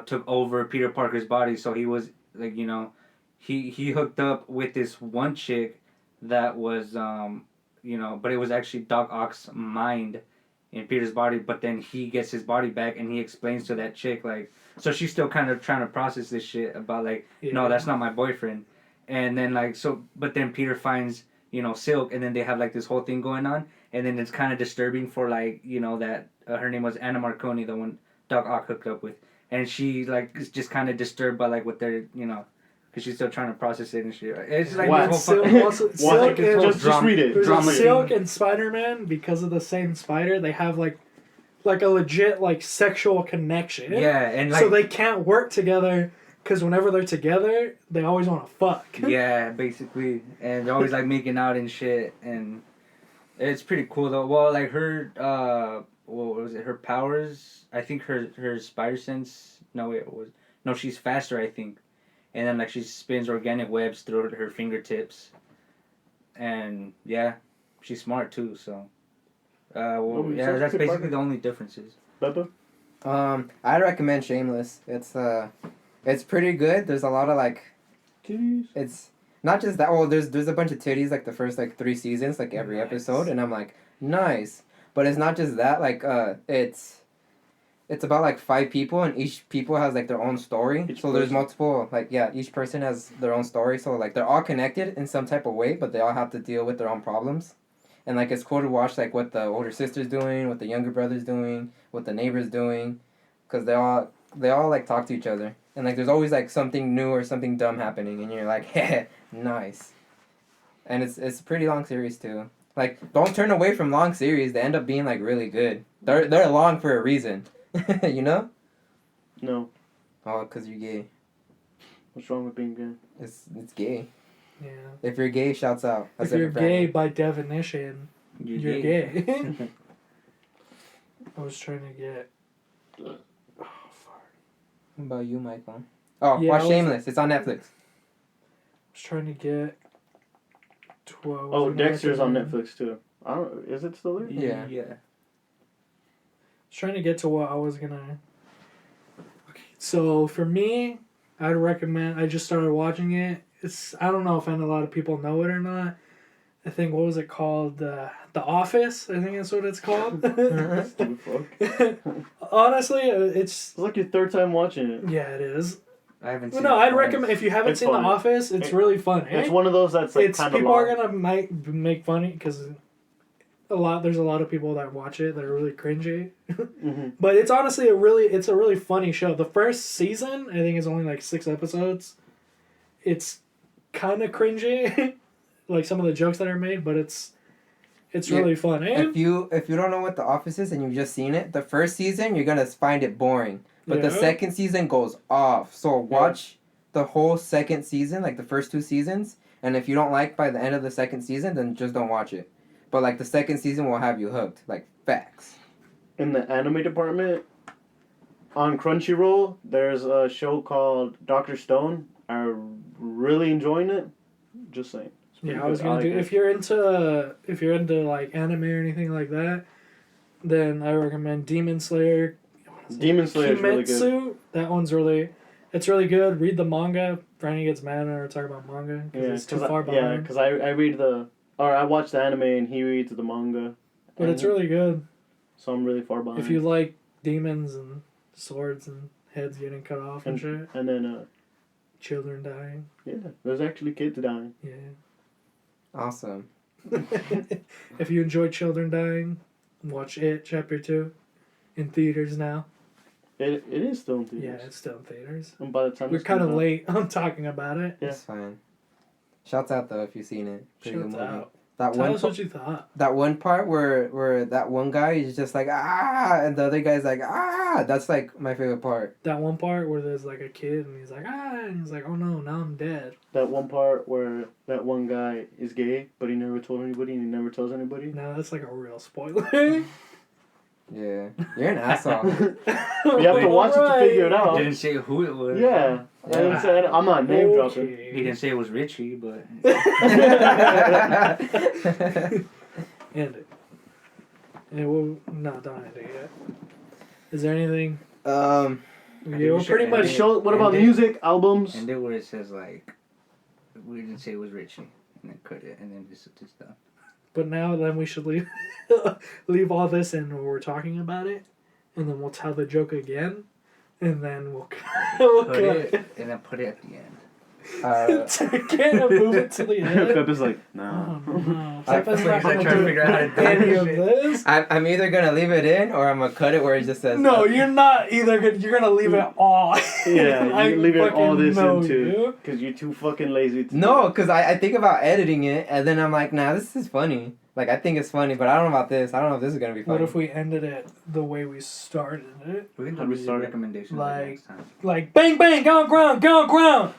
took over Peter Parker's body, so he was like, you know, he hooked up with this one chick that was you know, but it was actually Doc Ock's mind in Peter's body, but then he gets his body back and he explains to that chick like, so she's still kind of trying to process this shit about like, no, that's not my boyfriend. And then like so but then Peter finds, you know, Silk, and then they have like this whole thing going on, and then it's kind of disturbing for like, you know, that her name was Anna Marconi, the one Doc Ock hooked up with, and she like is just kind of disturbed by like what they're, you know, because she's still trying to process it and shit. It's just like Wow. this whole Silk, fucking also, Watch Silk it. and Just read it. There's drama Silk scene. and Spider-Man, because of the same spider, they have like a legit like sexual connection. yeah, and like so they can't work together because whenever they're together, they always want to fuck. yeah, basically, and they're always like making out and shit, and it's pretty cool though. Well, like her, what was it? Her powers. I think her spider sense. No, it was no. She's faster, I think, and then like she spins organic webs through her fingertips, and yeah, she's smart too. So, well, you yeah, said that's Peter basically Parker. the only differences. Beppa? I'd recommend Shameless. It's pretty good. There's a lot of like, Titties. it's not just that. Well, there's a bunch of titties like the first like 3 seasons, like every Nice. episode, and I'm like, nice. But it's not just that. Like, it's about like 5 people, and each people has like their own story. Each So there's person. multiple, like, yeah, each person has their own story. So like they're all connected in some type of way, but they all have to deal with their own problems. And like it's cool to watch like what the older sister's doing, what the younger brother's doing, what the neighbor's doing, because they all like talk to each other. And like there's always like something new or something dumb happening, and you're like, heh, nice. And it's a pretty long series too. Like, don't turn away from long series. They end up being like really good. They're long for a reason. You know? No. Oh, cause you're gay. What's wrong with being gay? It's gay. Yeah. If you're gay, shouts out. If That's you're it for gay Brandon. by definition, you're gay. I was trying to get. Oh fuck. What about you, Michael? Oh, Yeah, watch I was- Shameless. It's on Netflix. I was trying to get. 12. Oh, Dexter's on Netflix too. I don't. Is it still there? Yeah. Yeah. I was trying to get to what I was gonna. Okay, so for me, I'd recommend. I just started watching it. I don't know if a lot of people know it or not. I think what was it called? The Office. I think that's what it's called. Stupid fuck. Honestly, it's It's like your third time watching it. yeah, it is. I haven't Well, seen no, it I'd twice. recommend if you haven't It's seen funny. The Office. It's It- really funny. It's one of those that's like It's kind of people long. are gonna make funny because there's a lot of people that watch it that are really cringy. Mm-hmm. But it's honestly a really funny show. The first season, I think, is only like 6 episodes. It's kind of cringy, like some of the jokes that are made, but it's Yeah. really funny. If you don't know what The Office is and you've just seen it, the first season you're gonna find it boring, but the Yeah. second season goes off. So watch the whole second season, like the first 2 seasons, and if you don't like by the end of the second season, then just don't watch it. But like the second season will have you hooked, like facts. In the anime department, on Crunchyroll, there's a show called Dr. Stone. I'm really enjoying it. Just saying. It's pretty Yeah, I was good. gonna like do. it. If you're into like anime or anything like that, then I recommend Demon Slayer. Demon Slayer is really good. Kimetsu. That one's it's really good. Read the manga. Franny gets mad when I talk about manga because it's too far behind. because I read I watch the anime and he reads the manga. But it's And- really good. So I'm really far behind. If you like demons and swords and heads getting cut off and shit, and then children dying, yeah, there's actually kids dying. yeah. Awesome. If you enjoy children dying, watch It Chapter 2 in theaters now. It is still in Yeah, theaters. it's still in theaters. And by the time We're this comes kind of out- late on talking about it. Yeah. It's fine. Shouts out though if you've seen it. Pretty good Shouts movie. out. That Tell one us what you thought. that one part where that one guy is just like and the other guy's like that's like my favorite part. That one part where there's like a kid and he's like, and he's like, oh no, now I'm dead. That one part where that one guy is gay, but he never told anybody and he never tells anybody. No, that's like a real spoiler. Yeah, you're an asshole. You have to watch it to figure it He out. didn't say who it was. Yeah. I didn't say, I'm not name dropping. He didn't say it was Richie, but End it. Yeah, well, no, don't end it yet. Is there anything? um, Yeah, you we're should pretty end much. it. Show, what about And then- music, albums? and then where it says like we didn't say it was Richie, and then cut it, and then just stuff. But now, then we should leave leave all this in when we're talking about it, and then we'll tell the joke again, and then we'll we'll Put cut it, it. and then put it at the end. Can't move it to the end. Peppa's like, Oh, no. no. I- Peppa's He's not like gonna trying to do figure out how to do any of it. this. I'm either gonna leave it in or I'm gonna cut it where it just says No, you're not either. You're gonna leave it all. Yeah, I you leave it all fucking this know into. you. Because you're too fucking lazy to No, because I think about editing it and then I'm like, nah, this is funny. Like, I think it's funny, but I don't know about this. I don't know if this is gonna be funny. What if we ended it the way we started it? We can How do we music started? recommendations Like- next time. Like, bang, bang, go on ground, go on ground.